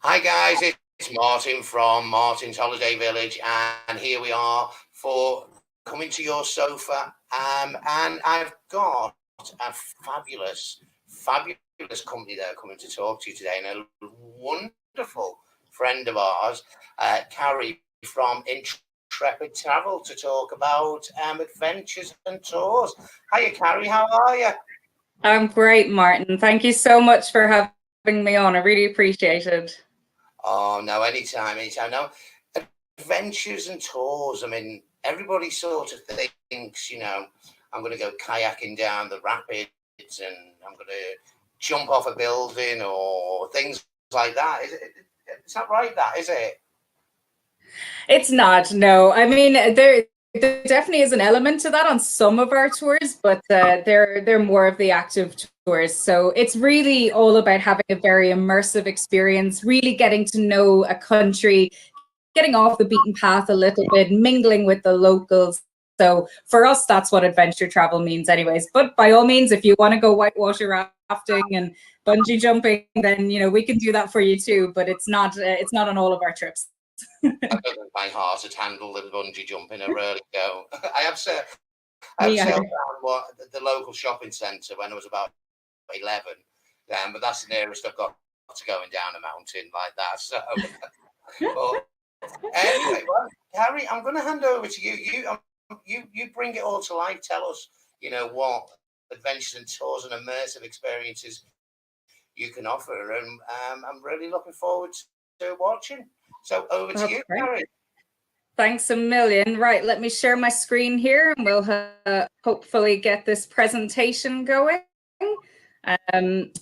Hi guys, it's Martin from Martin's Holiday Village, and here we are for coming to your sofa. And I've got a fabulous company there coming to talk to you today, and a wonderful friend of ours, Carrie from Intrepid Travel, to talk about adventures and tours. Hiya, Carrie, how are you? I'm great, Martin. Thank you so much for having me on. I really appreciate it. Oh no, anytime. No, adventures and tours. I mean, everybody sort of thinks, I'm going to go kayaking down the rapids and I'm going to jump off a building or things like that. It's not right, that is it? It's not, no. I mean, there definitely is an element to that on some of our tours, but they're more of the active tours. So it's really all about having a very immersive experience, really getting to know a country, getting off the beaten path a little bit, mingling with the locals. So for us, that's what adventure travel means, anyways. But by all means, if you want to go whitewater rafting and bungee jumping, then we can do that for you too. But it's not on all of our trips. I don't think my heart had handled the bungee jumping. I really go. I have Me sailed either. down the local shopping centre when I was about 11. But that's the nearest I've got to going down a mountain like that. So, but anyway, well, Harry, I'm going to hand over to you. You bring it all to life. Tell us, what adventures and tours and immersive experiences you can offer, and I'm really looking forward to watching. So over to That's you, great. Harry. Thanks a million. Right, let me share my screen here and we'll hopefully get this presentation going.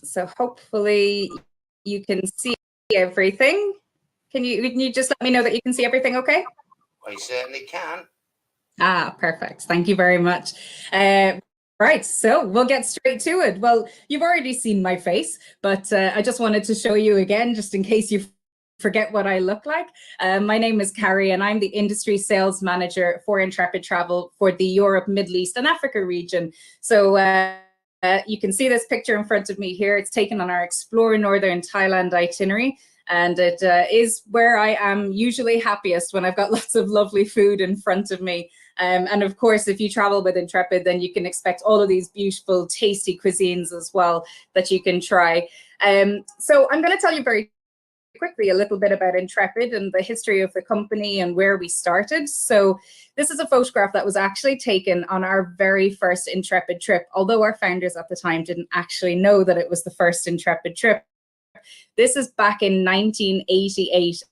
So hopefully you can see everything. Can you just let me know that you can see everything okay? I certainly can. Perfect. Thank you very much. Right, so we'll get straight to it. Well, you've already seen my face, but I just wanted to show you again, just in case you forget what I look like. My name is Carrie, and I'm the industry sales manager for Intrepid Travel for the Europe, Middle East, and Africa region. So you can see this picture in front of me here. It's taken on our Explore Northern Thailand itinerary. And it is where I am usually happiest, when I've got lots of lovely food in front of me. And of course, if you travel with Intrepid, then you can expect all of these beautiful, tasty cuisines as well that you can try. So I'm going to tell you very quickly a little bit about Intrepid and the history of the company and where we started. So this is a photograph that was actually taken on our very first Intrepid trip, although our founders at the time didn't actually know that it was the first Intrepid trip. This is back in 1988,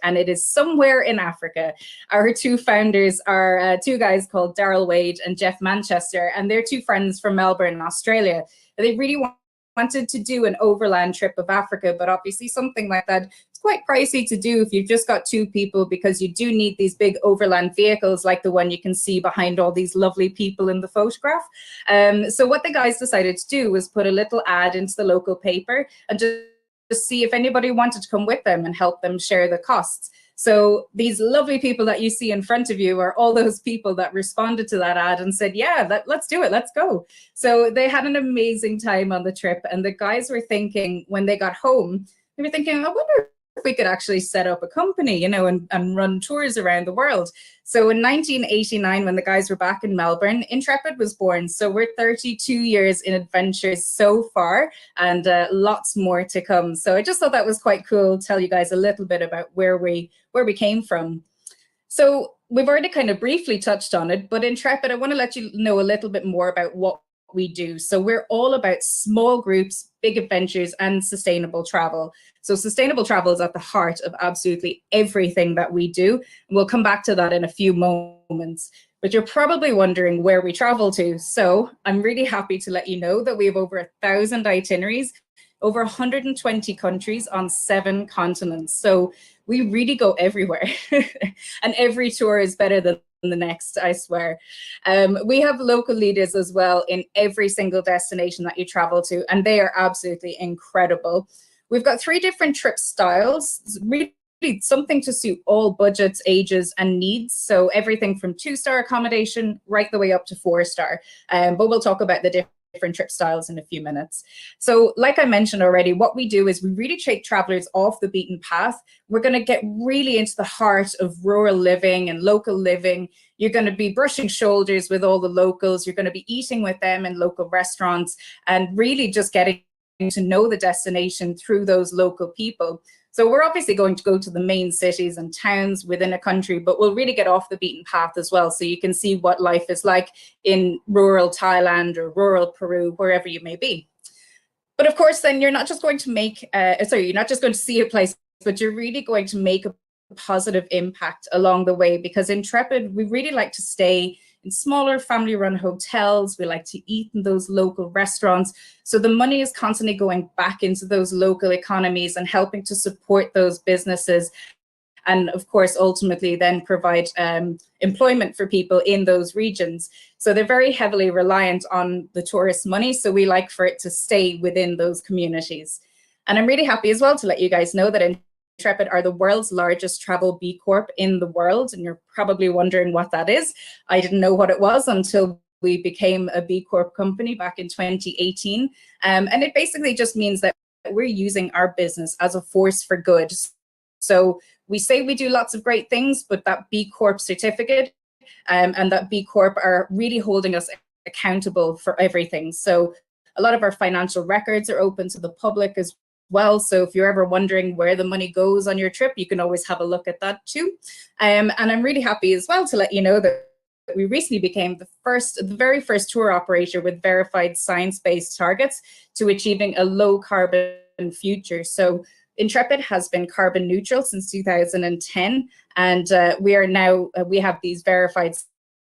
and it is somewhere in Africa. Our two founders are two guys called Daryl Wade and Jeff Manchester, and they're two friends from Melbourne, Australia. They really wanted to do an overland trip of Africa, but obviously something like that, it's quite pricey to do if you've just got two people, because you do need these big overland vehicles like the one you can see behind all these lovely people in the photograph. So what the guys decided to do was put a little ad into the local paper and just see if anybody wanted to come with them and help them share the costs. So these lovely people that you see in front of you are all those people that responded to that ad and said, yeah, let's do it, let's go. So they had an amazing time on the trip, and the guys were thinking, when they got home, they were thinking, I wonder if we could actually set up a company, and run tours around the world. So in 1989, when the guys were back in Melbourne, Intrepid was born. So we're 32 years in adventures so far, and lots more to come. So I just thought that was quite cool to tell you guys a little bit about where we came from. So we've already kind of briefly touched on it, but Intrepid, I want to let you know a little bit more about what we do. So we're all about small groups, big adventures, and sustainable travel. So sustainable travel is at the heart of absolutely everything that we do. And we'll come back to that in a few moments. But you're probably wondering where we travel to. So I'm really happy to let you know that we have over 1,000 itineraries, over 120 countries on 7 continents. So we really go everywhere. And every tour is better than the next, I swear. We have local leaders as well in every single destination that you travel to, and they are absolutely incredible. We've got 3 different trip styles, really something to suit all budgets, ages, and needs. So everything from 2-star accommodation right the way up to 4-star. But we'll talk about the different trip styles in a few minutes. So like I mentioned already, what we do is we really take travelers off the beaten path. We're going to get really into the heart of rural living and local living. You're going to be brushing shoulders with all the locals. You're going to be eating with them in local restaurants and really just getting to know the destination through those local people. So we're obviously going to go to the main cities and towns within a country, but we'll really get off the beaten path as well. So you can see what life is like in rural Thailand or rural Peru, wherever you may be. But of course, then you're not just going to you're not just going to see a place, but you're really going to make a positive impact along the way, because Intrepid, we really like to stay in smaller family-run hotels. We like to eat in those local restaurants. So the money is constantly going back into those local economies and helping to support those businesses. And of course, ultimately then provide employment for people in those regions. So they're very heavily reliant on the tourist money. So we like for it to stay within those communities. And I'm really happy as well to let you guys know that Intrepid are the world's largest travel B Corp in the world. And you're probably wondering what that is. I didn't know what it was until we became a B Corp company back in 2018. And it basically just means that we're using our business as a force for good. So we say we do lots of great things, but that B Corp certificate and that B Corp are really holding us accountable for everything. So a lot of our financial records are open to the public as well. So if you're ever wondering where the money goes on your trip, you can always have a look at that too. And I'm really happy as well to let you know that we recently became the very first tour operator with verified science-based targets to achieving a low carbon future. So Intrepid has been carbon neutral since 2010, and we have these verified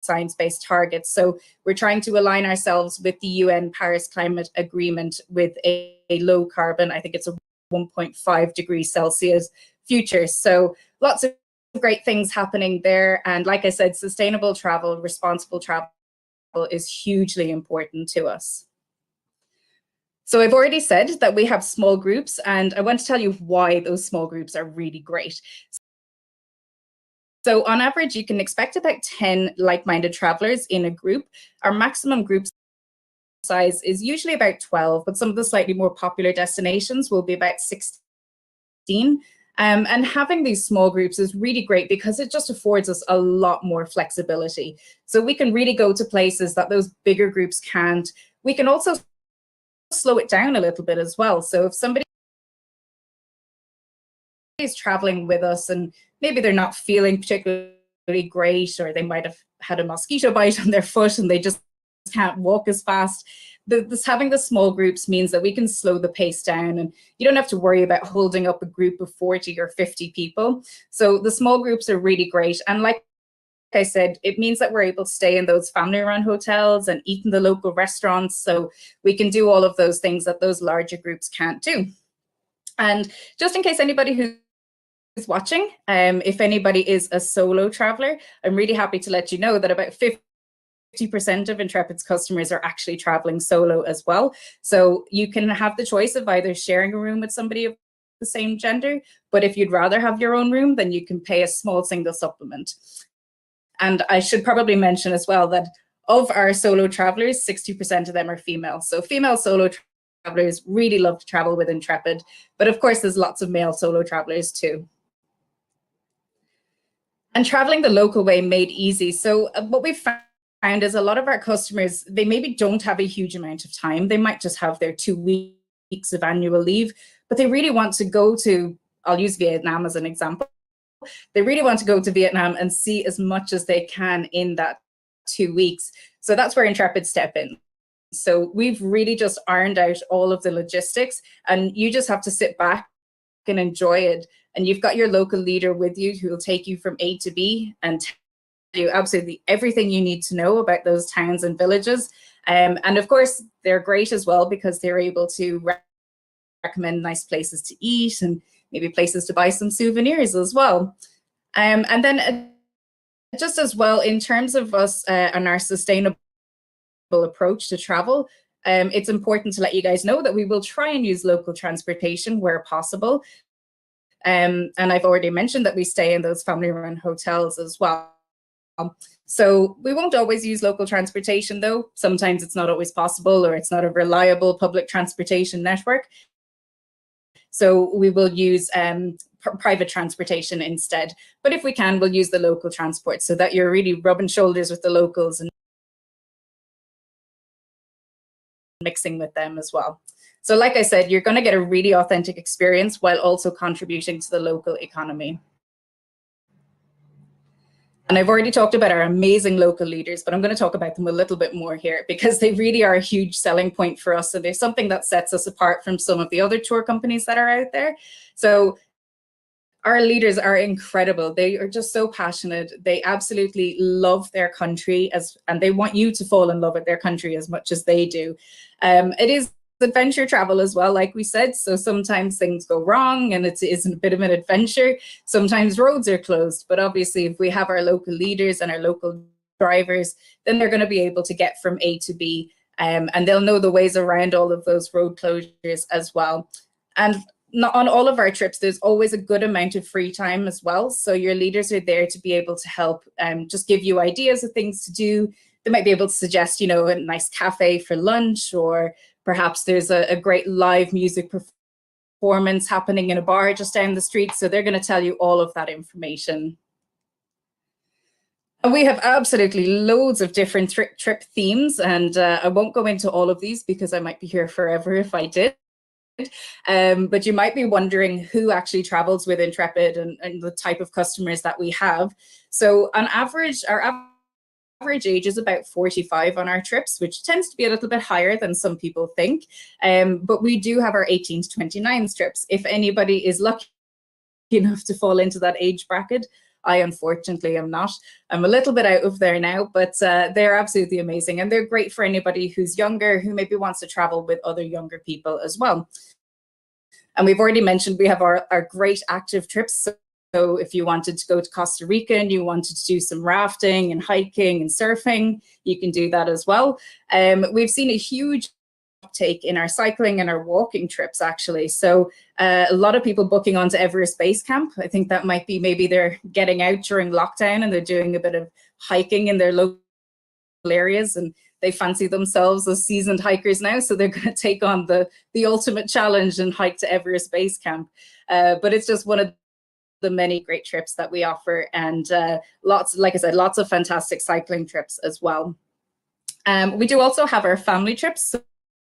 science-based targets. So we're trying to align ourselves with the UN Paris Climate Agreement with a low carbon, I think it's a 1.5 degrees Celsius future. So lots of great things happening there. And like I said, sustainable travel, responsible travel is hugely important to us. So I've already said that we have small groups, and I want to tell you why those small groups are really great. So on average, you can expect about 10 like-minded travelers in a group. Our maximum group size is usually about 12, but some of the slightly more popular destinations will be about 16. And having these small groups is really great because it just affords us a lot more flexibility. So we can really go to places that those bigger groups can't. We can also slow it down a little bit as well. So if somebody is traveling with us and maybe they're not feeling particularly great, or they might have had a mosquito bite on their foot and they just can't walk as fast, having the small groups means that we can slow the pace down, and you don't have to worry about holding up a group of 40 or 50 people. So the small groups are really great. And like I said, it means that we're able to stay in those family-run hotels and eat in the local restaurants. So we can do all of those things that those larger groups can't do. And just in case anybody who's watching, if anybody is a solo traveler, I'm really happy to let you know that about 50% of Intrepid's customers are actually traveling solo as well. So you can have the choice of either sharing a room with somebody of the same gender, but if you'd rather have your own room, then you can pay a small single supplement. And I should probably mention as well that of our solo travelers, 60% of them are female. So female solo travelers really love to travel with Intrepid, but of course there's lots of male solo travelers too. And traveling the local way made easy. So what we've found is a lot of our customers, they maybe don't have a huge amount of time. They might just have their 2 weeks of annual leave, but they really want to go to, I'll use Vietnam as an example. They really want to go to Vietnam and see as much as they can in that 2 weeks. So that's where Intrepid step in. So we've really just ironed out all of the logistics, and you just have to sit back and enjoy it. And you've got your local leader with you who will take you from A to B and tell you absolutely everything you need to know about those towns and villages. And of course, they're great as well because they're able to recommend nice places to eat and maybe places to buy some souvenirs as well. And then just as well, in terms of us and our sustainable approach to travel, it's important to let you guys know that we will try and use local transportation where possible. And I've already mentioned that we stay in those family-run hotels as well. So we won't always use local transportation, though. Sometimes it's not always possible, or it's not a reliable public transportation network. So we will use private transportation instead. But if we can, we'll use the local transport so that you're really rubbing shoulders with the locals and mixing with them as well. So like I said, you're going to get a really authentic experience while also contributing to the local economy. And I've already talked about our amazing local leaders, but I'm going to talk about them a little bit more here because they really are a huge selling point for us. And they're something that sets us apart from some of the other tour companies that are out there. So our leaders are incredible. They are just so passionate. They absolutely love their country, and they want you to fall in love with their country as much as they do. It is adventure travel as well, like we said. So sometimes things go wrong and it is a bit of an adventure. Sometimes roads are closed, but obviously if we have our local leaders and our local drivers, then they're going to be able to get from A to B, and they'll know the ways around all of those road closures as well. And on all of our trips, there's always a good amount of free time as well. So your leaders are there to be able to help just give you ideas of things to do. They might be able to suggest, you know, a nice cafe for lunch, or perhaps there's a great live music performance happening in a bar just down the street. So they're going to tell you all of that information. And we have absolutely loads of different trip themes. And I won't go into all of these because I might be here forever if I did. But you might be wondering who actually travels with Intrepid and the type of customers that we have. So on average, our average age is about 45 on our trips, which tends to be a little bit higher than some people think. But we do have our 18 to 29 trips. If anybody is lucky enough to fall into that age bracket, I unfortunately am not. I'm a little bit out of there now, but they're absolutely amazing. And they're great for anybody who's younger, who maybe wants to travel with other younger people as well. And we've already mentioned we have our great active trips. So if you wanted to go to Costa Rica and you wanted to do some rafting and hiking and surfing, you can do that as well. We've seen a huge uptake in our cycling and our walking trips, actually. So a lot of people booking onto Everest Base Camp. I think that might be maybe they're getting out during lockdown and they're doing a bit of hiking in their local areas, and they fancy themselves as seasoned hikers now, so they're going to take on the ultimate challenge and hike to Everest Base Camp. But it's just one of the many great trips that we offer, and lots, like I said, lots of fantastic cycling trips as well. We do also have our family trips.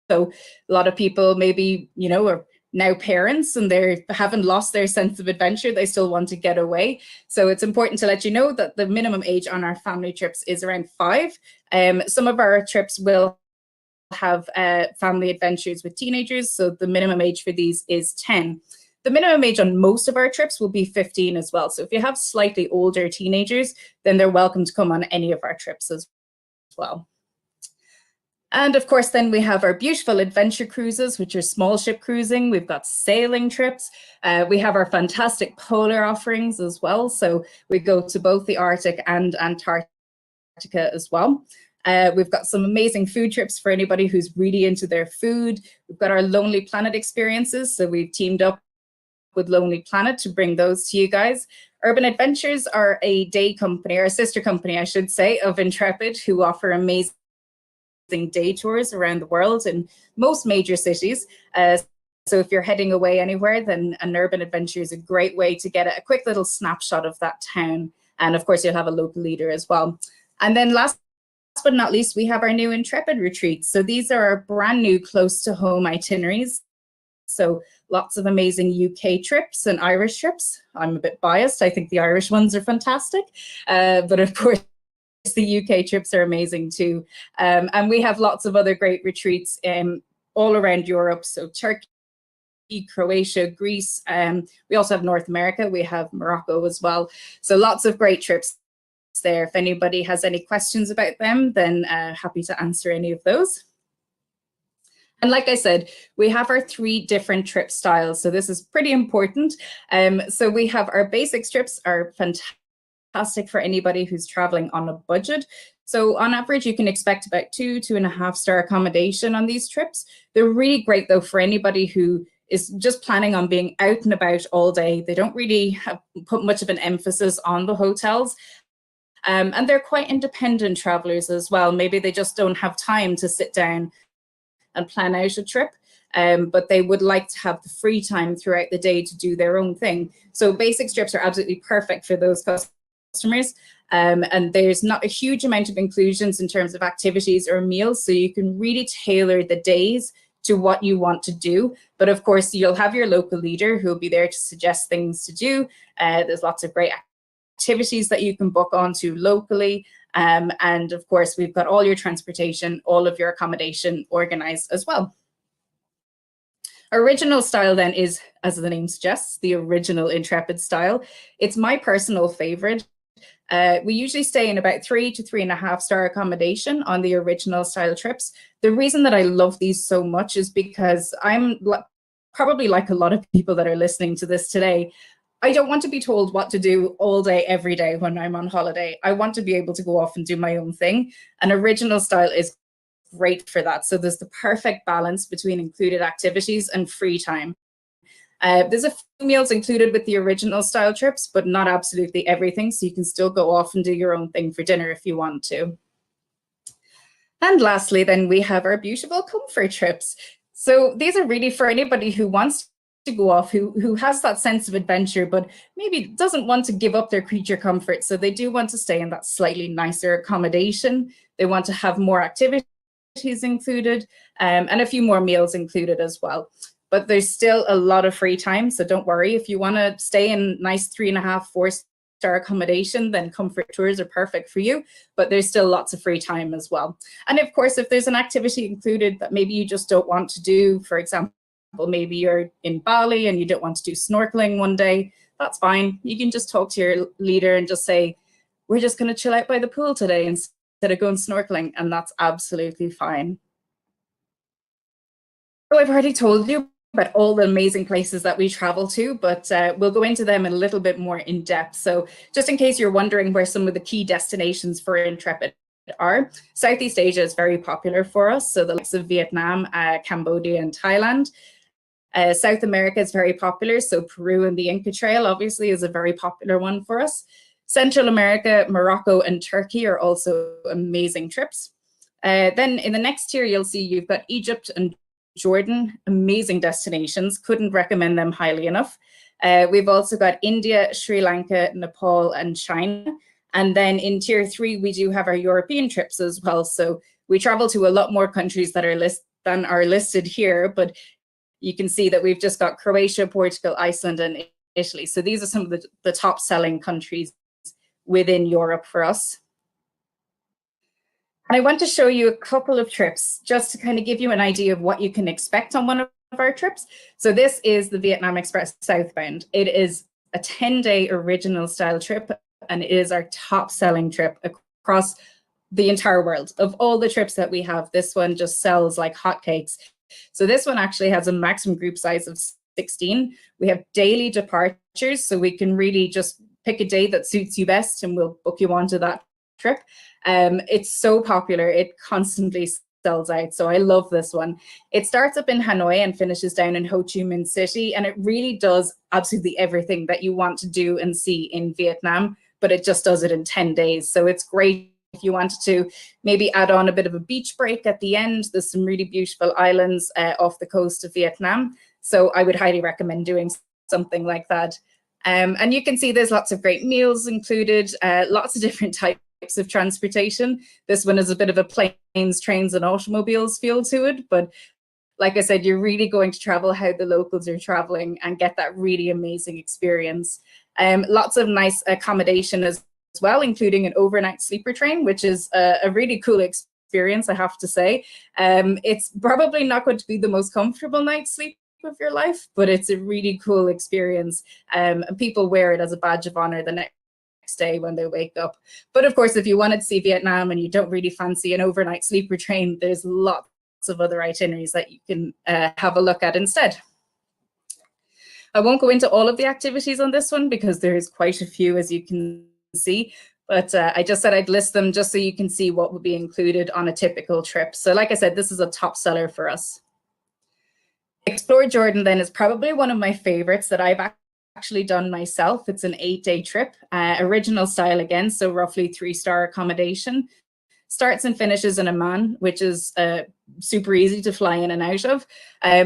So a lot of people maybe, you know, are now parents and they haven't lost their sense of adventure. They still want to get away. So it's important to let you know that the minimum age on our family trips is around 5. Some of our trips will have family adventures with teenagers. So the minimum age for these is 10. The minimum age on most of our trips will be 15 as well. So if you have slightly older teenagers, then they're welcome to come on any of our trips as well. And of course, then we have our beautiful adventure cruises, which are small ship cruising. We've got sailing trips. We have our fantastic polar offerings as well. So we go to both the Arctic and Antarctica as well. We've got some amazing food trips for anybody who's really into their food. We've got our Lonely Planet experiences. So we've teamed up with Lonely Planet to bring those to you guys. Urban Adventures are a day company, or a sister company, I should say, of Intrepid, who offer amazing day tours around the world in most major cities. So if you're heading away anywhere, then an urban adventure is a great way to get a quick little snapshot of that town. And of course, you'll have a local leader as well. And then last but not least, we have our new Intrepid retreats. So these are our brand new close to home itineraries. So lots of amazing UK trips and Irish trips. I'm a bit biased. I think the Irish ones are fantastic. But of course, the UK trips are amazing too. And we have lots of other great retreats all around Europe. So Turkey, Croatia, Greece. We also have North America. We have Morocco as well. So lots of great trips there. If anybody has any questions about them, then happy to answer any of those. And like I said, we have our 3 different trip styles. So this is pretty important. So we have our basics trips are fantastic for anybody who's traveling on a budget. So on average, you can expect about 2.5 star accommodation on these trips. They're really great though for anybody who is just planning on being out and about all day. They don't really put much of an emphasis on the hotels. And they're quite independent travelers as well. Maybe they just don't have time to sit down and plan out a trip, but they would like to have the free time throughout the day to do their own thing. So basic trips are absolutely perfect for those customers. And there's not a huge amount of inclusions in terms of activities or meals, so you can really tailor the days to what you want to do. But of course, you'll have your local leader who will be there to suggest things to do. There's lots of great activities that you can book onto locally. And of course, we've got all your transportation, all of your accommodation organized as well. Original style then is, as the name suggests, the original Intrepid style. It's my personal favorite. We usually stay in about 3 to 3.5 star accommodation on the original style trips. The reason that I love these so much is because I'm probably like a lot of people that are listening to this today. I don't want to be told what to do all day, every day when I'm on holiday. I want to be able to go off and do my own thing. And original style is great for that. So there's the perfect balance between included activities and free time. There's a few meals included with the original style trips, but not absolutely everything. So you can still go off and do your own thing for dinner if you want to. And lastly, then we have our beautiful comfort trips. So these are really for anybody who wants to go off, who has that sense of adventure, but maybe doesn't want to give up their creature comfort. So they do want to stay in that slightly nicer accommodation. They want to have more activities included, and a few more meals included as well. But there's still a lot of free time, so don't worry. If you want to stay in nice 3.5, 4-star accommodation, then comfort tours are perfect for you, but there's still lots of free time as well. And of course, if there's an activity included that maybe you just don't want to do, for example, maybe you're in Bali and you don't want to do snorkeling one day, that's fine. You can just talk to your leader and just say, we're just going to chill out by the pool today instead of going snorkeling, and that's absolutely fine. So I've already told you about all the amazing places that we travel to, but we'll go into them a little bit more in depth. So just in case you're wondering where some of the key destinations for Intrepid are, Southeast Asia is very popular for us. So the likes of Vietnam, Cambodia, and Thailand. South America is very popular. So Peru and the Inca Trail obviously is a very popular one for us. Central America, Morocco, and Turkey are also amazing trips. Then in the next tier, you'll see you've got Egypt and Jordan, amazing destinations. Couldn't recommend them highly enough. We've also got India, Sri Lanka, Nepal, and China. And then in tier 3, we do have our European trips as well. So we travel to a lot more countries that are listed here, but you can see that we've just got Croatia, Portugal, Iceland, and Italy. So these are some of the top selling countries within Europe for us. And I want to show you a couple of trips just to kind of give you an idea of what you can expect on one of our trips. So this is the Vietnam Express Southbound. It is a 10-day original style trip, and it is our top selling trip across the entire world. Of all the trips that we have, this one just sells like hotcakes. So this one actually has a maximum group size of 16. We have daily departures, so we can really just pick a day that suits you best and we'll book you onto that trip. It's so popular, it constantly sells out. So I love this one. It starts up in Hanoi and finishes down in Ho Chi Minh City. And it really does absolutely everything that you want to do and see in Vietnam, but it just does it in 10 days. So it's great if you wanted to maybe add on a bit of a beach break at the end. There's some really beautiful islands off the coast of Vietnam. So I would highly recommend doing something like that. And you can see there's lots of great meals included, lots of different types of transportation. This one is a bit of a planes, trains, and automobiles feel to it. But like I said, you're really going to travel how the locals are traveling and get that really amazing experience. Lots of nice accommodation as well, including an overnight sleeper train, which is a really cool experience, I have to say. It's probably not going to be the most comfortable night's sleep of your life, but it's a really cool experience. And people wear it as a badge of honor the next day when they wake up. But of course, if you wanted to see Vietnam and you don't really fancy an overnight sleeper train, there's lots of other itineraries that you can have a look at instead. I won't go into all of the activities on this one because there's quite a few, as you can see, but I just said I'd list them just so you can see what would be included on a typical trip. So like I said, this is a top seller for us. Explore Jordan then is probably one of my favorites that I've actually done myself. It's an 8-day trip, original style again, so roughly 3-star accommodation. Starts and finishes in Amman, which is super easy to fly in and out of.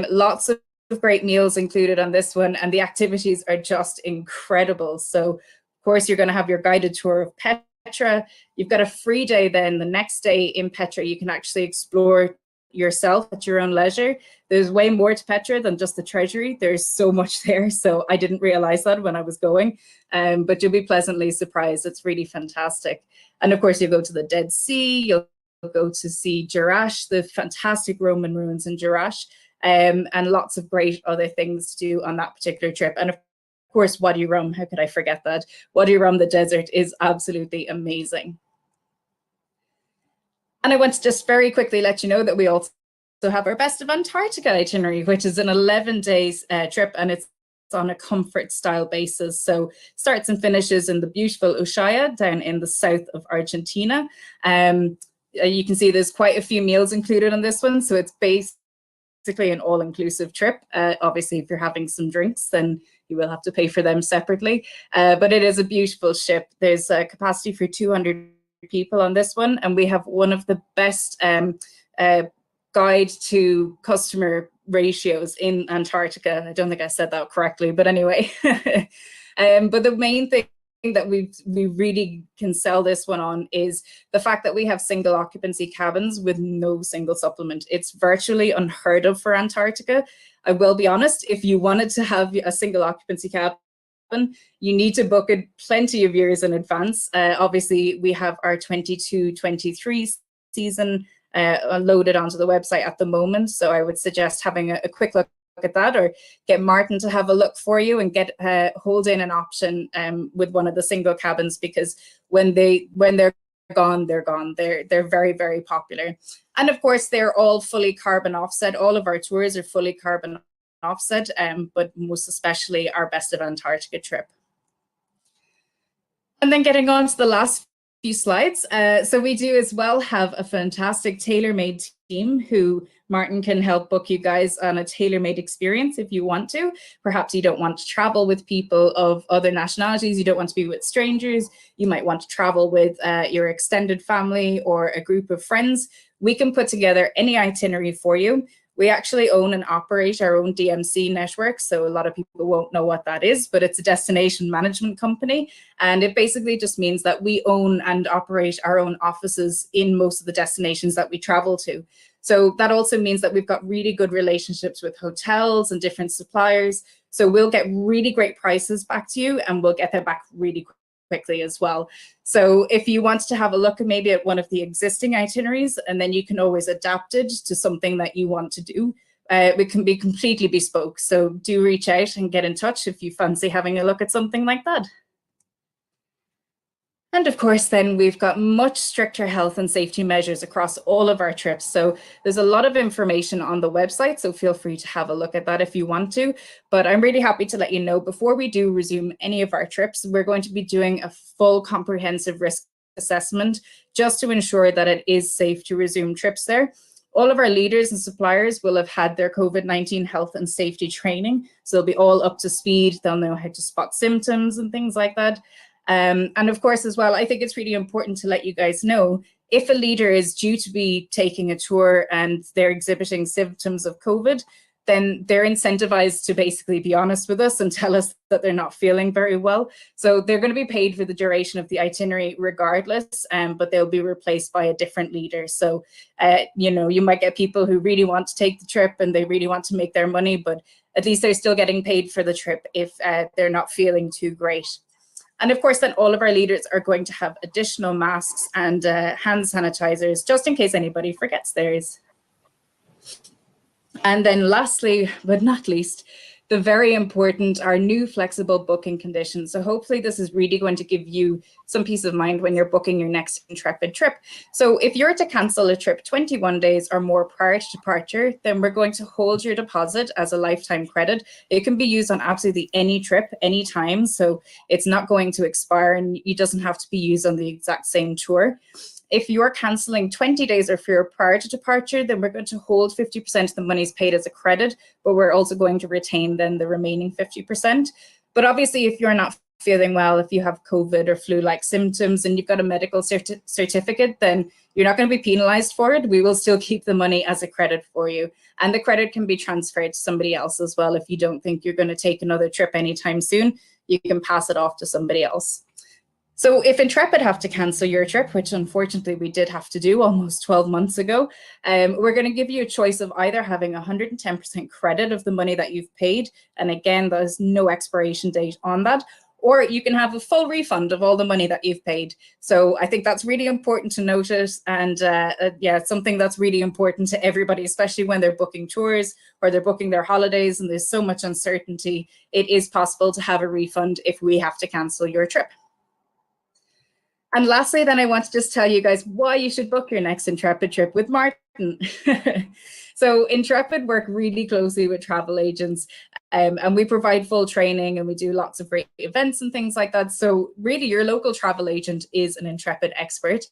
Lots of great meals included on this one, and the activities are just incredible. So, of course, you're going to have your guided tour of Petra. You've got a free day then. The next day in Petra, you can actually explore yourself at your own leisure. There's way more to Petra than just the treasury. There's so much there. So I didn't realize that when I was going, but you'll be pleasantly surprised. It's really fantastic. And of course, you go to the Dead Sea. You'll go to see Jerash, the fantastic Roman ruins in Jerash, and lots of great other things to do on that particular trip. And of course, Wadi Rum, how could I forget that? Wadi Rum, the desert, is absolutely amazing. And I want to just very quickly let you know that we also have our Best of Antarctica itinerary, which is an 11-day trip, and it's on a comfort style basis. So starts and finishes in the beautiful Ushuaia down in the south of Argentina. You can see there's quite a few meals included on this one. So it's basically an all-inclusive trip. Obviously, if you're having some drinks, then you will have to pay for them separately. But it is a beautiful ship. There's a capacity for 200 people on this one, and we have one of the best guide to customer ratios in Antarctica. I don't think I said that correctly, but anyway. But the main thing that we really can sell this one on is the fact that we have single occupancy cabins with no single supplement. It's virtually unheard of for Antarctica. I will be honest, if you wanted to have a single occupancy cabin, you need to book it plenty of years in advance. Obviously, we have our 22-23 season loaded onto the website at the moment. So I would suggest having a quick look at that, or get Martin to have a look for you and get hold in an option with one of the single cabins, because when they're gone, they're gone. They're very, very popular. And of course, they're all fully carbon offset. All of our tours are fully carbon offset, but most especially our Best of Antarctica trip. And then getting on to the last few slides. So we do as well have a fantastic tailor-made team who Martin can help book you guys on a tailor-made experience if you want to. Perhaps you don't want to travel with people of other nationalities. You don't want to be with strangers. You might want to travel with your extended family or a group of friends. We can put together any itinerary for you. We actually own and operate our own DMC network, so a lot of people won't know what that is, but it's a destination management company, and it basically just means that we own and operate our own offices in most of the destinations that we travel to. So that also means that we've got really good relationships with hotels and different suppliers, so we'll get really great prices back to you, and we'll get them back really quickly as well. So if you want to have a look maybe at one of the existing itineraries, and then you can always adapt it to something that you want to do, it can be completely bespoke. So do reach out and get in touch if you fancy having a look at something like that. And of course, then we've got much stricter health and safety measures across all of our trips. So there's a lot of information on the website, so feel free to have a look at that if you want to. But I'm really happy to let you know, before we do resume any of our trips, we're going to be doing a full comprehensive risk assessment just to ensure that it is safe to resume trips there. All of our leaders and suppliers will have had their COVID-19 health and safety training, so they'll be all up to speed. They'll know how to spot symptoms and things like that. And of course, as well, I think it's really important to let you guys know, if a leader is due to be taking a tour and they're exhibiting symptoms of COVID, then they're incentivized to basically be honest with us and tell us that they're not feeling very well. So they're going to be paid for the duration of the itinerary regardless, but they'll be replaced by a different leader. So, you know, you might get people who really want to take the trip and they really want to make their money, but at least they're still getting paid for the trip if they're not feeling too great. And of course, then all of our leaders are going to have additional masks and hand sanitizers, just in case anybody forgets theirs. And then lastly, but not least, the very important, our new flexible booking conditions. So hopefully this is really going to give you some peace of mind when you're booking your next Intrepid trip. So if you're to cancel a trip 21 days or more prior to departure, then we're going to hold your deposit as a lifetime credit. It can be used on absolutely any trip, anytime. So it's not going to expire, and it doesn't have to be used on the exact same tour. If you're cancelling 20 days or fewer prior to departure, then we're going to hold 50% of the monies paid as a credit, but we're also going to retain then the remaining 50%. But obviously, if you're not feeling well, if you have COVID or flu-like symptoms and you've got a medical certificate, then you're not going to be penalized for it. We will still keep the money as a credit for you. And the credit can be transferred to somebody else as well. If you don't think you're going to take another trip anytime soon, you can pass it off to somebody else. So if Intrepid have to cancel your trip, which unfortunately we did have to do almost 12 months ago, we're going to give you a choice of either having 110% credit of the money that you've paid. And again, there's no expiration date on that. Or you can have a full refund of all the money that you've paid. So I think that's really important to notice. And yeah, it's something that's really important to everybody, especially when they're booking tours or they're booking their holidays and there's so much uncertainty. It is possible to have a refund if we have to cancel your trip. And lastly, then I want to just tell you guys why you should book your next Intrepid trip with Martin. So Intrepid work really closely with travel agents, and we provide full training and we do lots of great events and things like that. So really your local travel agent is an Intrepid expert.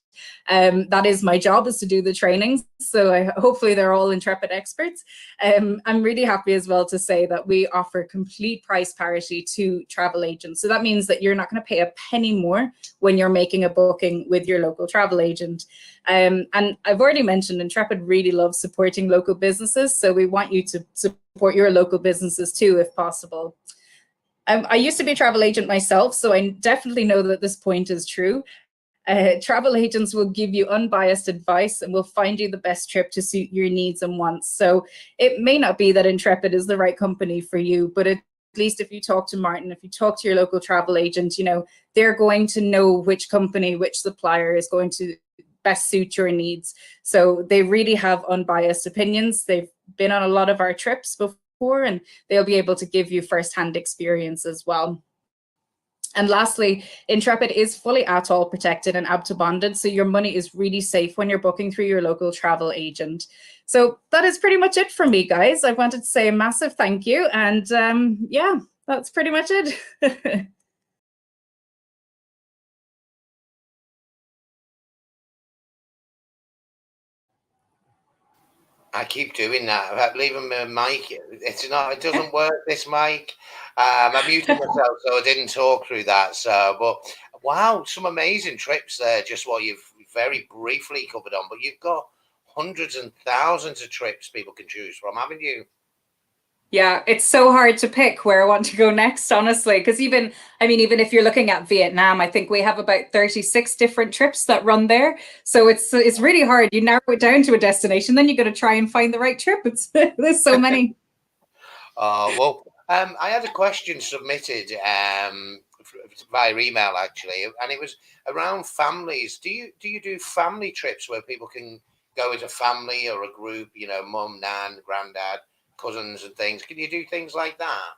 That is my job, is to do the trainings. So hopefully they're all Intrepid experts. I'm really happy as well to say that we offer complete price parity to travel agents. So that means that you're not going to pay a penny more when you're making a booking with your local travel agent. And I've already mentioned Intrepid really loves supporting local businesses. So we want you to support your local businesses too, if possible. I used to be a travel agent myself, so I definitely know that this point is true. Travel agents will give you unbiased advice and will find you the best trip to suit your needs and wants. So it may not be that Intrepid is the right company for you, but at least if you talk to Martin, if you talk to your local travel agent, you know, they're going to know which company, which supplier is going to best suit your needs. So they really have unbiased opinions. They've been on a lot of our trips before, and they'll be able to give you firsthand experience as well. And lastly, Intrepid is fully atoll protected and ABTA bonded, so your money is really safe when you're booking through your local travel agent. So that is pretty much it for me, guys. I wanted to say a massive thank you, and yeah, that's pretty much it. I keep doing that. Leaving my mic. It's not. It doesn't work. This mic. I muted myself, so I didn't talk through that. So, but wow, some amazing trips there. Just what you've very briefly covered on, but you've got hundreds and thousands of trips people can choose from, haven't you? Yeah, it's so hard to pick where I want to go next, honestly, because even if you're looking at Vietnam, I think we have about 36 different trips that run there. So it's really hard. You narrow it down to a destination, then you got to try and find the right trip. There's so many. Well, I had a question submitted via email actually, and it was around families. Do you do family trips where people can go as a family or a group? You know, mum, nan, granddad, cousins, and things. Can you do things like that?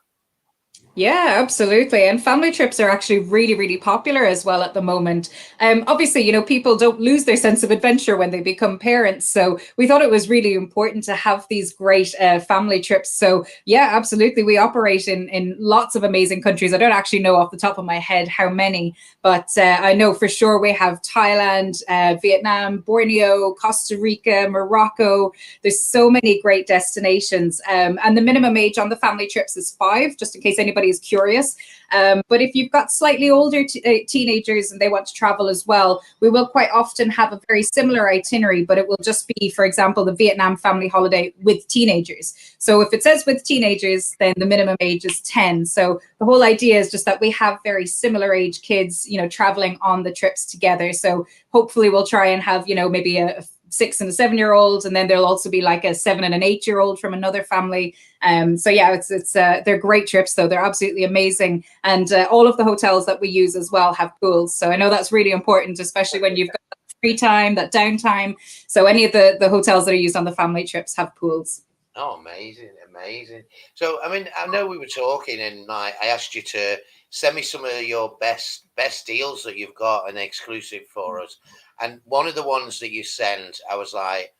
Yeah, absolutely. And family trips are actually really, really popular as well at the moment. Obviously, you know, people don't lose their sense of adventure when they become parents. So we thought it was really important to have these great family trips. So yeah, absolutely. We operate in lots of amazing countries. I don't actually know off the top of my head how many, but I know for sure we have Thailand, Vietnam, Borneo, Costa Rica, Morocco. There's so many great destinations. And the minimum age on the family trips is 5, just in case anybody is curious. But if you've got slightly older teenagers and they want to travel as well, we will quite often have a very similar itinerary, but it will just be, for example, the Vietnam family holiday with teenagers. So if it says with teenagers, then the minimum age is 10. So the whole idea is just that we have very similar age kids, you know, traveling on the trips together. So hopefully we'll try and have, you know, maybe a 6 and a 7-year-old, and then there'll also be like a 7 and an 8-year-old from another family. So yeah, it's they're great trips though. They're absolutely amazing, and all of the hotels that we use as well have pools. So I know that's really important, especially when you've got free time, that downtime. So any of the hotels that are used on the family trips have pools. Oh, amazing, amazing. So, I mean, I know we were talking, and I asked you to send me some of your best deals that you've got and exclusive for us. And one of the ones that you sent, I was like,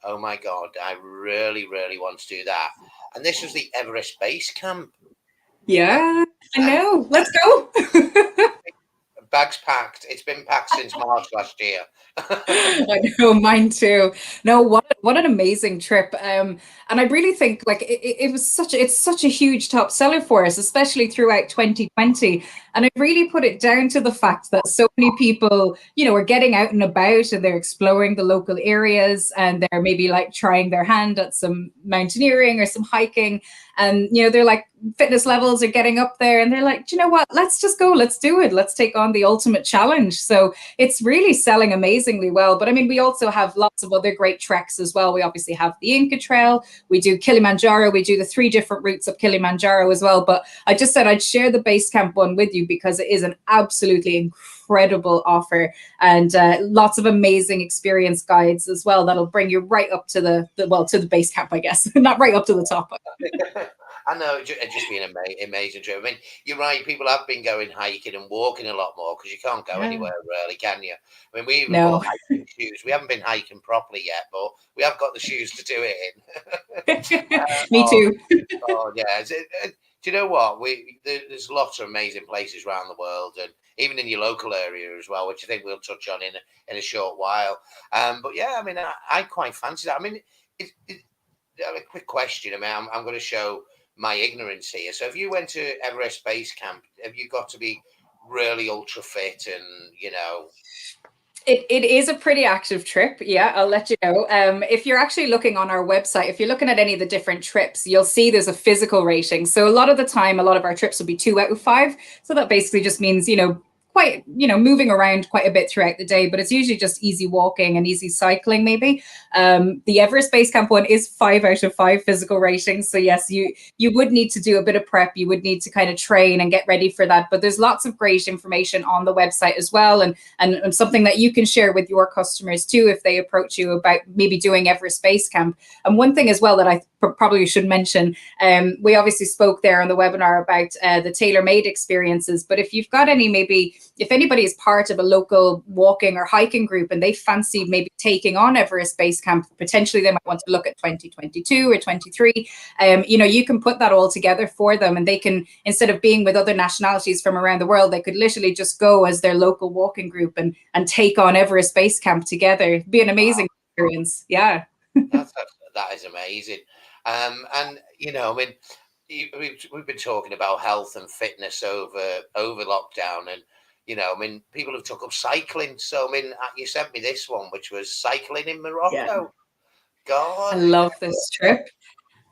oh my God, I really, really want to do that. And this was the Everest Base Camp. Yeah, I know. Let's go. Bags packed. It's been packed since March last year. I know, mine too. No, what an amazing trip. And I really think like it was it's such a huge top seller for us, especially throughout 2020. And I really put it down to the fact that so many people, are getting out and about and they're exploring the local areas and they're maybe like trying their hand at some mountaineering or some hiking. And they're like, fitness levels are getting up there and they're like, do you know what? Let's just go. Let's do it. Let's take on the ultimate challenge. So it's really selling amazingly well. But I mean, we also have lots of other great treks as well. We obviously have the Inca Trail. We do Kilimanjaro. We do the 3 different routes of Kilimanjaro as well. But I just said I'd share the base camp one with you because it is an absolutely incredible offer and lots of amazing experience guides as well. That'll bring you right up to to the base camp, I guess, not right up to the top. I know, it'd just be an amazing trip. I mean, you're right. People have been going hiking and walking a lot more because you can't go anywhere really, can you? I mean, we even bought hiking shoes. We haven't been hiking properly yet, but we have got the shoes to do it in. Me too. Yeah. Do you know what? There's lots of amazing places around the world, and even in your local area as well, which I think we'll touch on in a short while. But yeah, I mean, I quite fancy that. I mean, a quick question. I mean, I'm going to show my ignorance here. So if you went to Everest Base Camp, have you got to be really ultra fit and, It is a pretty active trip. Yeah, I'll let you know. If you're actually looking on our website, if you're looking at any of the different trips, you'll see there's a physical rating. So a lot of the time, a lot of our trips will be 2 out of 5. So that basically just means, quite, moving around quite a bit throughout the day, but it's usually just easy walking and easy cycling maybe. The Everest Base Camp one is 5 out of 5 physical ratings. So yes, you would need to do a bit of prep. You would need to kind of train and get ready for that. But there's lots of great information on the website as well. And something that you can share with your customers too, if they approach you about maybe doing Everest Base Camp. And one thing as well that I probably should mention, we obviously spoke there on the webinar about the tailor-made experiences, but if you've got if anybody is part of a local walking or hiking group and they fancy maybe taking on Everest Base Camp, potentially they might want to look at 2022 or 23, you can put that all together for them and they can, instead of being with other nationalities from around the world, they could literally just go as their local walking group and take on Everest Base Camp together. It'd be an amazing experience. Yeah. That is amazing. And I mean, we've been talking about health and fitness over lockdown, and I mean, people have took up cycling. So I mean, you sent me this one, which was cycling in Morocco. Yeah. God, I love this trip.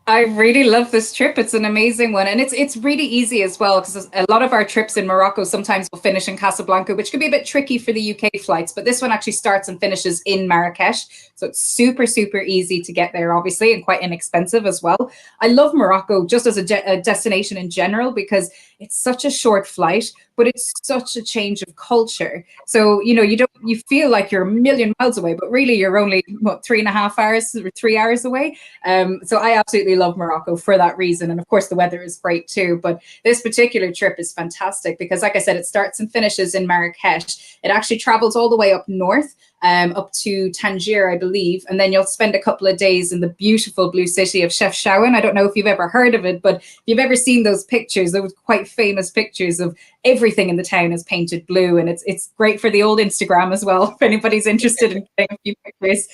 I really love this trip. It's an amazing one. And it's really easy as well, because a lot of our trips in Morocco sometimes will finish in Casablanca, which can be a bit tricky for the UK flights. But this one actually starts and finishes in Marrakesh. So it's super, super easy to get there, obviously, and quite inexpensive as well. I love Morocco just as a destination in general, because it's such a short flight, but it's such a change of culture. So, you feel like you're a million miles away, but really you're only, 3.5 hours or 3 hours away. So I absolutely love Morocco for that reason. And of course, the weather is great too. But this particular trip is fantastic because, like I said, it starts and finishes in Marrakesh. It actually travels all the way up north, up to Tangier, I believe. And then you'll spend a couple of days in the beautiful blue city of Chefchaouen. I don't know if you've ever heard of it, but if you've ever seen those pictures, those quite famous pictures of everything in the town is painted blue. And it's great for the old Instagram as well, if anybody's interested in getting a few pictures.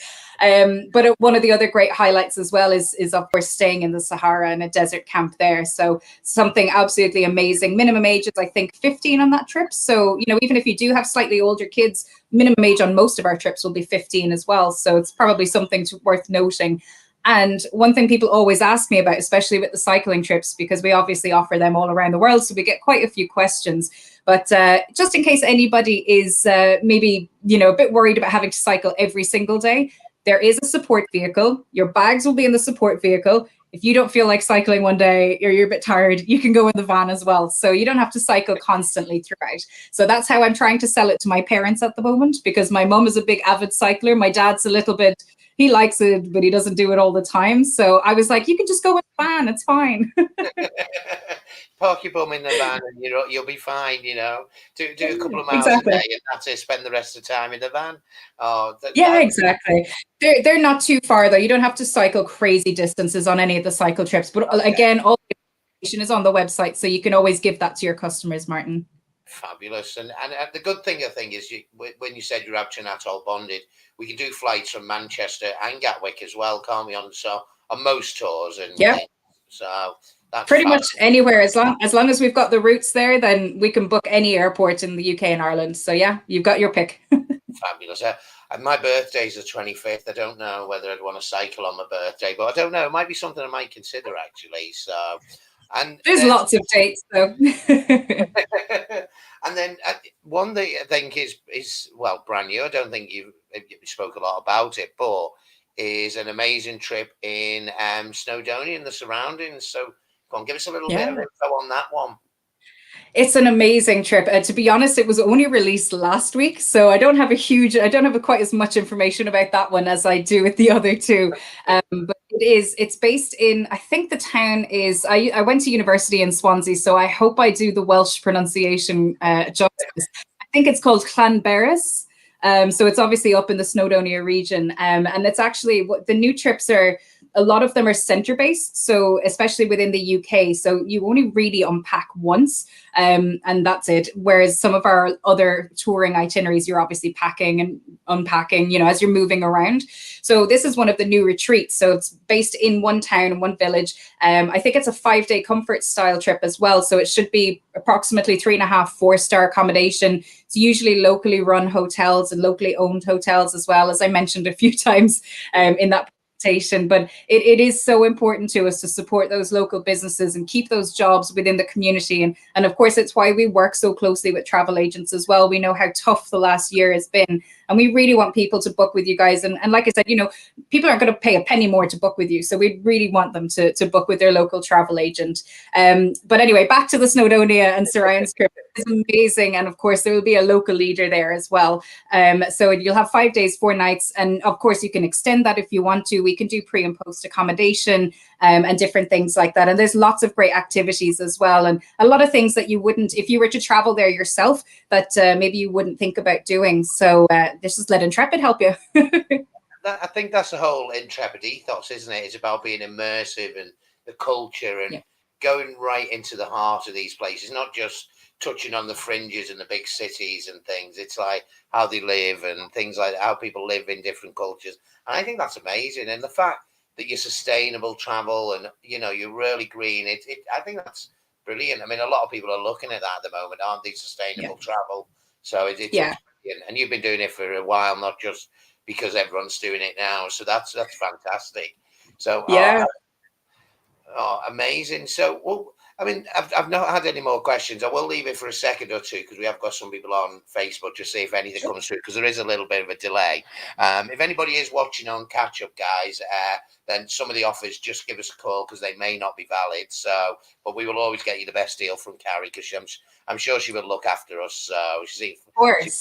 But one of the other great highlights as well is of course staying in the Sahara in a desert camp there. So something absolutely amazing. Minimum age is I think 15 on that trip. So even if you do have slightly older kids, minimum age on most of our trips will be 15 as well. So it's probably something worth noting. And one thing people always ask me about, especially with the cycling trips, because we obviously offer them all around the world, so we get quite a few questions. But just in case anybody is maybe a bit worried about having to cycle every single day, there is a support vehicle. Your bags will be in the support vehicle. If you don't feel like cycling one day or you're a bit tired, you can go in the van as well. So you don't have to cycle constantly throughout. So that's how I'm trying to sell it to my parents at the moment, because my mum is a big avid cycler. My dad's a little bit, he likes it, but he doesn't do it all the time. So I was like, you can just go in the van. It's fine. Park your bum in the van and you'll be fine. Do a couple of miles Exactly. a day and that's it. Spend the rest of the time in the van. Exactly. They're not too far though. You don't have to cycle crazy distances on any of the cycle trips. But again, all the information is on the website, so you can always give that to your customers, Martin. Fabulous. And the good thing, I think, is when you said you're Aberdeen Atoll bonded, we can do flights from Manchester and Gatwick as well, can't we? On most tours and Yeah. things. So that's Pretty much fabulous. anywhere, as long as we've got the routes there, then we can book any airport in the UK and Ireland. So yeah, you've got your pick. Fabulous. And my birthday's the 25th. I don't know whether I'd want to cycle on my birthday, but I don't know. It might be something I might consider, actually. So, and There's then, lots of dates, though. and then one that I think is well brand new. I don't think you spoke a lot about it, but is an amazing trip in Snowdonia and the surroundings. So, go on, give us a little bit of info on that one. It's an amazing trip. To be honest, it was only released last week, so I don't have quite as much information about that one as I do with the other two. But it's based in, I think the town is, I went to university in Swansea, so I hope I do the Welsh pronunciation justice. I think it's called Llanberis. So it's obviously up in the Snowdonia region. And it's actually, the new trips are, a lot of them are center based, so especially within the UK. So you only really unpack once, and that's it. Whereas some of our other touring itineraries, you're obviously packing and unpacking, as you're moving around. So this is one of the new retreats. So it's based in one town, one village. I think it's a 5-day comfort style trip as well. So it should be approximately 3.5, 4-star accommodation. It's usually locally run hotels and locally owned hotels as well, as I mentioned a few times in that. But it is so important to us to support those local businesses and keep those jobs within the community. And of course, it's why we work so closely with travel agents as well. We know how tough the last year has been, and we really want people to book with you guys. And like I said, people aren't going to pay a penny more to book with you. So we really want them to book with their local travel agent. But anyway, back to the Snowdonia and surrounds trip. It's amazing. And of course, there will be a local leader there as well. So you'll have 5 days, 4 nights. And of course, you can extend that if you want to. We can do pre and post accommodation and different things like that. And there's lots of great activities as well. And a lot of things that you wouldn't, if you were to travel there yourself, that maybe you wouldn't think about doing. So this is let Intrepid help you. I think that's the whole Intrepid ethos, isn't it? It's about being immersive and the culture and going right into the heart of these places, not just touching on the fringes and the big cities and things. It's like how they live and things like that, how people live in different cultures. And I think that's amazing. And the fact that you're sustainable travel and, you're really green, I think that's brilliant. I mean, a lot of people are looking at that at the moment, aren't they? Sustainable travel. So it's brilliant. And you've been doing it for a while, not just because everyone's doing it now. So that's fantastic. So, amazing. So, well, I mean, I've not had any more questions. I will leave it for a second or two because we have got some people on Facebook to see if anything comes through because there is a little bit of a delay. If anybody is watching on catch up, guys, then some of the offers, just give us a call because they may not be valid. So, but we will always get you the best deal from Carrie because I'm sure she will look after us. So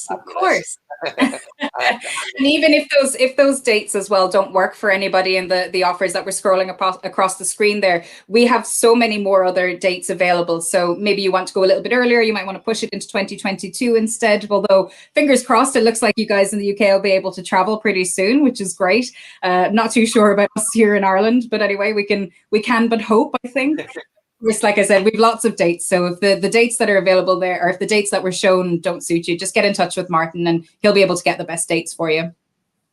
of course. And even if those dates as well don't work for anybody in the offers that we're scrolling across the screen there, we have so many more other dates available. So maybe you want to go a little bit earlier, you might want to push it into 2022 instead. Although fingers crossed, it looks like you guys in the UK will be able to travel pretty soon, which is great. Not too sure about us here in Ireland, but anyway, we can but hope, I think. Just like I said, we've lots of dates. So if the dates that are available there, or if the dates that were shown don't suit you, just get in touch with Martin and he'll be able to get the best dates for you.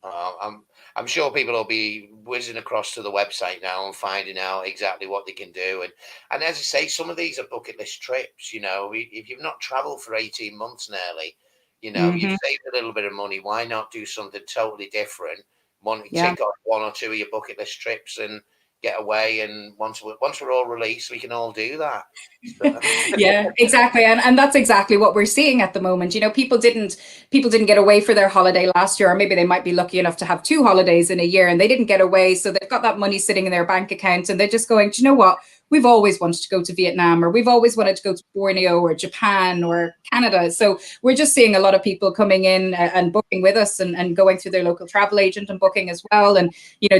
I'm sure people will be whizzing across to the website now and finding out exactly what they can do. And as I say, some of these are bucket list trips. If you've not traveled for 18 months nearly, you've saved a little bit of money. Why not do something totally different? Take off 1 or 2 of your bucket list trips and get away, and once we're all released, we can all do that. So. Yeah, exactly, and that's exactly what we're seeing at the moment. People didn't get away for their holiday last year, or maybe they might be lucky enough to have 2 holidays in a year, and they didn't get away, so they've got that money sitting in their bank account, and they're just going, do you know what? We've always wanted to go to Vietnam, or we've always wanted to go to Borneo or Japan or Canada. So we're just seeing a lot of people coming in and booking with us and going through their local travel agent and booking as well. And,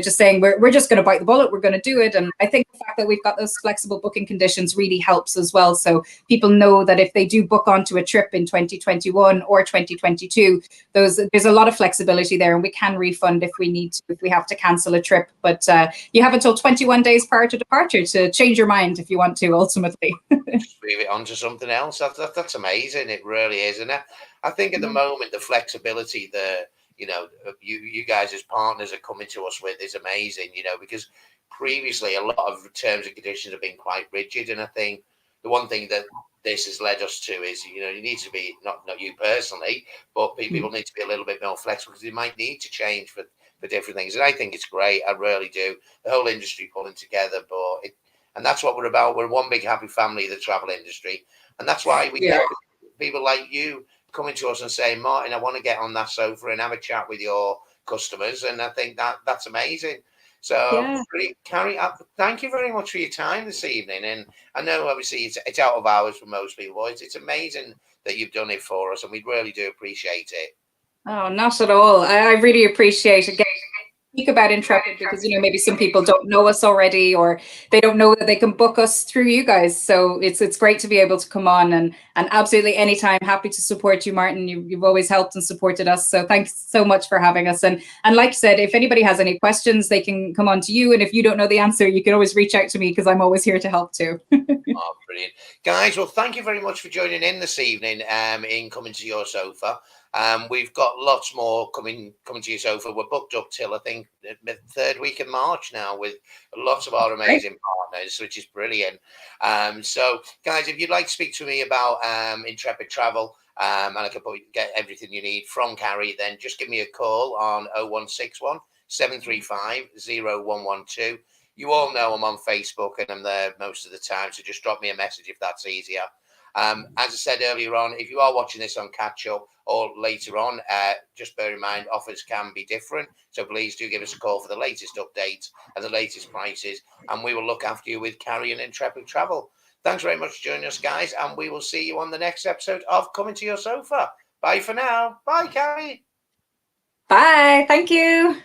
just saying we're just going to bite the bullet. We're going to do it. And I think the fact that we've got those flexible booking conditions really helps as well. So people know that if they do book onto a trip in 2021 or 2022, there's a lot of flexibility there, and we can refund if we need to, if we have to cancel a trip. But you have until 21 days prior to departure to change change your mind if you want to, ultimately. Just move it on to something else. That's amazing. It really is. And I think at the moment, the flexibility that, you guys as partners are coming to us with is amazing, because previously a lot of terms and conditions have been quite rigid. And I think the one thing that this has led us to is, you need to be, not you personally, but people need to be a little bit more flexible because they might need to change for different things. And I think it's great. I really do. The whole industry pulling together, and that's what we're about. We're one big happy family, the travel industry. And that's why we get people like you coming to us and saying, Martin, I want to get on that sofa and have a chat with your customers. And I think that's amazing. So, Carrie, thank you very much for your time this evening. And I know, obviously, it's out of hours for most people. It's amazing that you've done it for us, and we really do appreciate it. Oh, not at all. I really appreciate it. Speak about Intrepid because maybe some people don't know us already, or they don't know that they can book us through you guys. So it's great to be able to come on, and absolutely anytime, happy to support you, Martin. You've always helped and supported us, so thanks so much for having us. And like you said, if anybody has any questions, they can come on to you, and if you don't know the answer, you can always reach out to me because I'm always here to help too. Oh, brilliant, guys. Well, thank you very much for joining in this evening in Coming to Your Sofa. We've got lots more coming to your sofa. We're booked up till I think the third week of March now with lots of our amazing partners, which is brilliant. So, guys, if you'd like to speak to me about Intrepid Travel, and I can probably get everything you need from Carrie, then just give me a call on 0161 735 0112. You all know I'm on Facebook and I'm there most of the time, so just drop me a message if that's easier. As I said earlier on, if you are watching this on catch up or later on, just bear in mind offers can be different. So please do give us a call for the latest updates and the latest prices, and we will look after you with Carrie and Intrepid Travel. Thanks very much for joining us, guys, and we will see you on the next episode of Coming to Your Sofa. Bye for now. Bye, Carrie. Bye. Thank you.